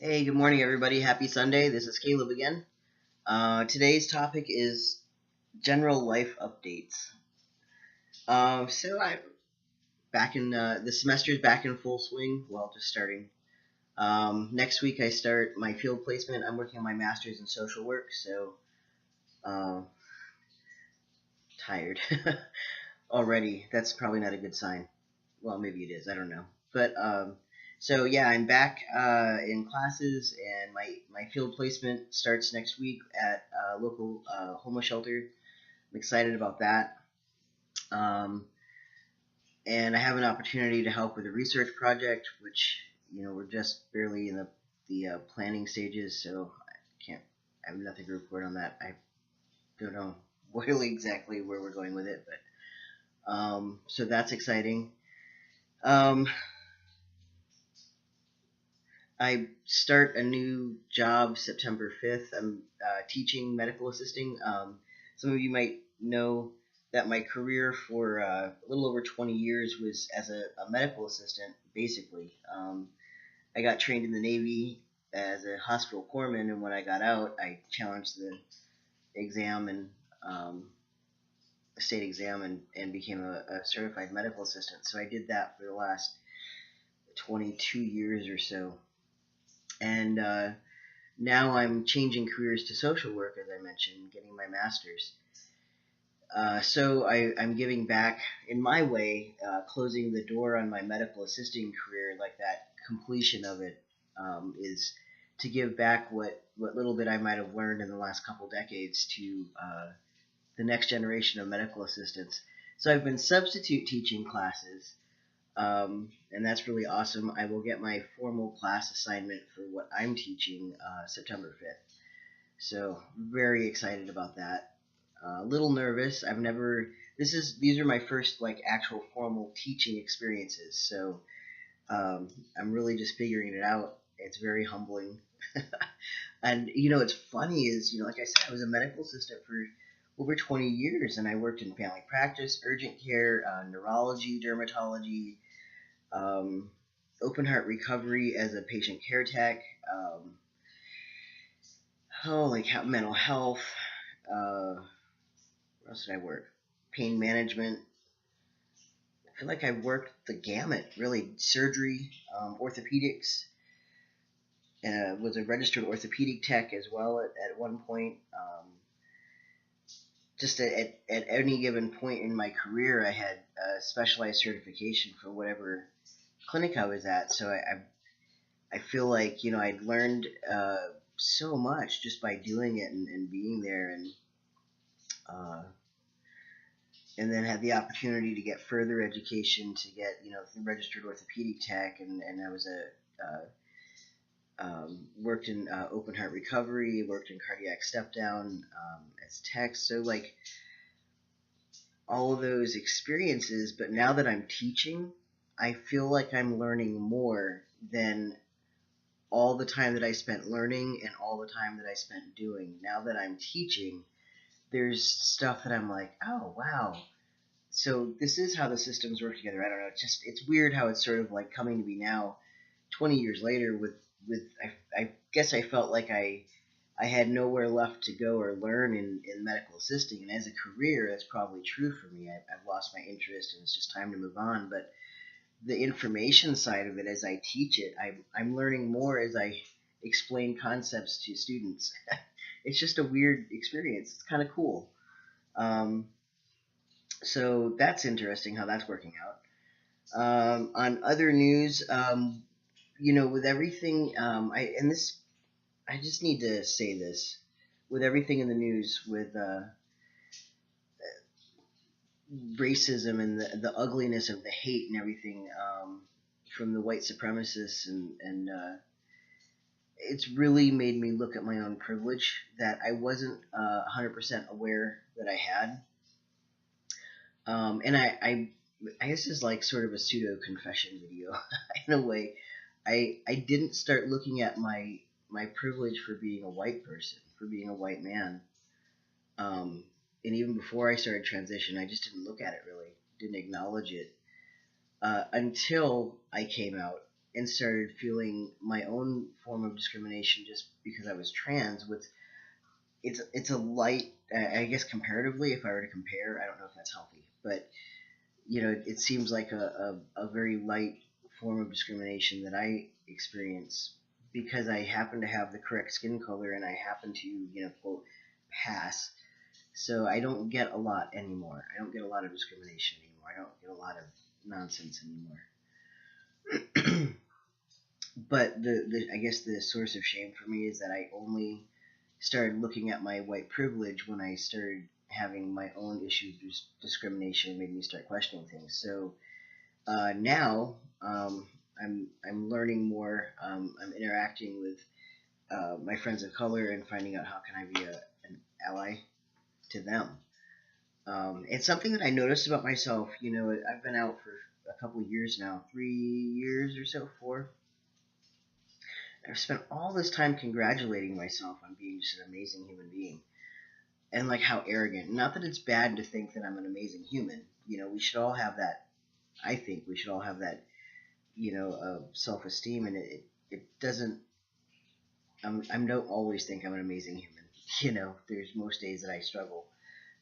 Hey, good morning, everybody. Happy Sunday. This is Caleb again. Today's topic is general life updates. So I back in the semester's back in full swing. Well, just starting. Next week I start my field placement. I'm working on my master's in social work, so uh, tired already. That's probably not a good sign. Well, maybe it is. I don't know. So yeah, I'm back in classes, and my field placement starts next week at a local homeless shelter. I'm excited about that. Um, and I have an opportunity to help with a research project, which we're just barely in the planning stages, so can't. I have nothing to report on that. I don't know really exactly where we're going with it, but so that's exciting. Um, I start a new job September 5th. I'm teaching medical assisting. Some of you might know that my career for a little over 20 years was as a medical assistant, basically. I got trained in the Navy as a hospital corpsman, and when I got out, I challenged the exam and the state exam and became a certified medical assistant. So I did that for the last 22 years or so. And now I'm changing careers to social work, as I mentioned, getting my master's. So I'm giving back in my way, closing the door on my medical assisting career, like that completion of it is to give back what little bit I might have learned in the last couple decades to the next generation of medical assistants. So I've been substitute teaching classes, and that's really awesome. I will get my formal class assignment for what I'm teaching September 5th. So very excited about that. A little nervous. I've never. These are my first like actual formal teaching experiences. So I'm really just figuring it out. It's very humbling. And it's funny is like I said, I was a medical assistant for over 20 years, and I worked in family practice, urgent care, neurology, dermatology, um, open heart recovery as a patient care tech. Like mental health. Where else did I work? Pain management. I feel like I worked the gamut, really. Surgery, orthopedics. Was a registered orthopedic tech as well at one point. Just at any given point in my career, I had a specialized certification for whatever clinic I was at. So I feel like I'd learned so much just by doing it and being there, uh, and then had the opportunity to get further education to get registered orthopedic tech, and I was worked in open heart recovery, worked in cardiac step down as tech. So like all of those experiences, but now that I'm teaching, I feel like I'm learning more than all the time that I spent learning and all the time that I spent doing. Now that I'm teaching, there's stuff that I'm like, oh wow. So this is how the systems work together. I don't know. It's weird how it's sort of like coming to be now, 20 years later. I guess I felt like I had nowhere left to go or learn in medical assisting, and as a career, that's probably true for me. I've lost my interest, and it's just time to move on. But the information side of it, as I teach it, I'm learning more as I explain concepts to students. It's just a weird experience. It's kind of cool. Um, so that's interesting how that's working out. On other news, with everything, I just need to say this, with everything in the news, with racism and the ugliness of the hate and everything from the white supremacists, and it's really made me look at my own privilege that I wasn't 100% aware that I had. And I guess it's like sort of a pseudo confession video in a way. I didn't start looking at my privilege for being a white person, for being a white man. Um, and even before I started transition, I just didn't look at it really, didn't acknowledge it until I came out and started feeling my own form of discrimination just because I was trans. With it's a light, I guess comparatively, if I were to compare, I don't know if that's healthy, but it seems like a very light form of discrimination that I experience because I happen to have the correct skin color and I happen to, quote, pass. So I don't get a lot anymore. I don't get a lot of discrimination anymore. I don't get a lot of nonsense anymore. But I guess the source of shame for me is that I only started looking at my white privilege when I started having my own issues with discrimination and made me start questioning things. So now I'm learning more. I'm interacting with my friends of color and finding out how can I be an ally to them. It's something that I noticed about myself. I've been out for a couple of years now, 3 years or so, 4. I've spent all this time congratulating myself on being just an amazing human being. And like how arrogant. Not that it's bad to think that I'm an amazing human. We should all have that. I think we should all have that, self-esteem. And it doesn't. I don't always think I'm an amazing human. There's most days that I struggle,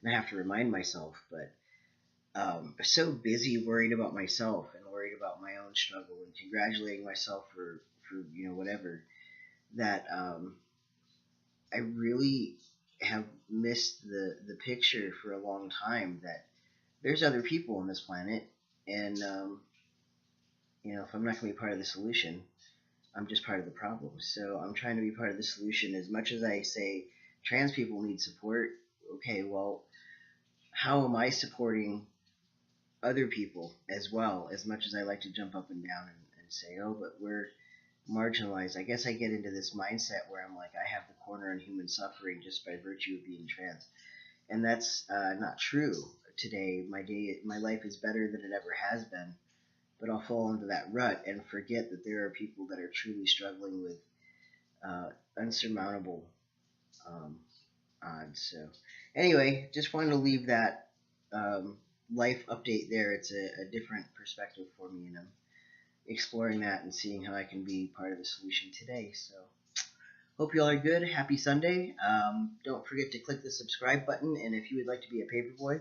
and I have to remind myself. But I'm so busy worried about myself and worried about my own struggle and congratulating myself for whatever, that I really have missed the picture for a long time that there's other people on this planet, and if I'm not going to be part of the solution, I'm just part of the problem. So I'm trying to be part of the solution. As much as I say trans people need support, okay, well, how am I supporting other people as well? As much as I like to jump up and down and say, oh, but we're marginalized, I guess I get into this mindset where I'm like, I have the corner on human suffering just by virtue of being trans, and that's not true. Today, my life is better than it ever has been, but I'll fall into that rut and forget that there are people that are truly struggling with unsurmountable odds. So, anyway, just wanted to leave that life update there. It's a different perspective for me, and I'm exploring that and seeing how I can be part of the solution today. So, hope you all are good. Happy Sunday. Don't forget to click the subscribe button, and if you would like to be a paperboy,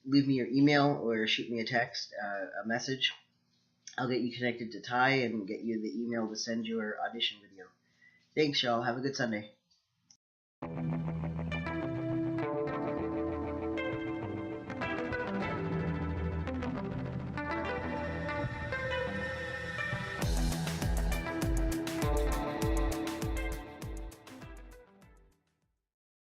leave me your email or shoot me a text, a message. I'll get you connected to Ty and get you the email to send your audition video. Thanks, y'all. Have a good Sunday.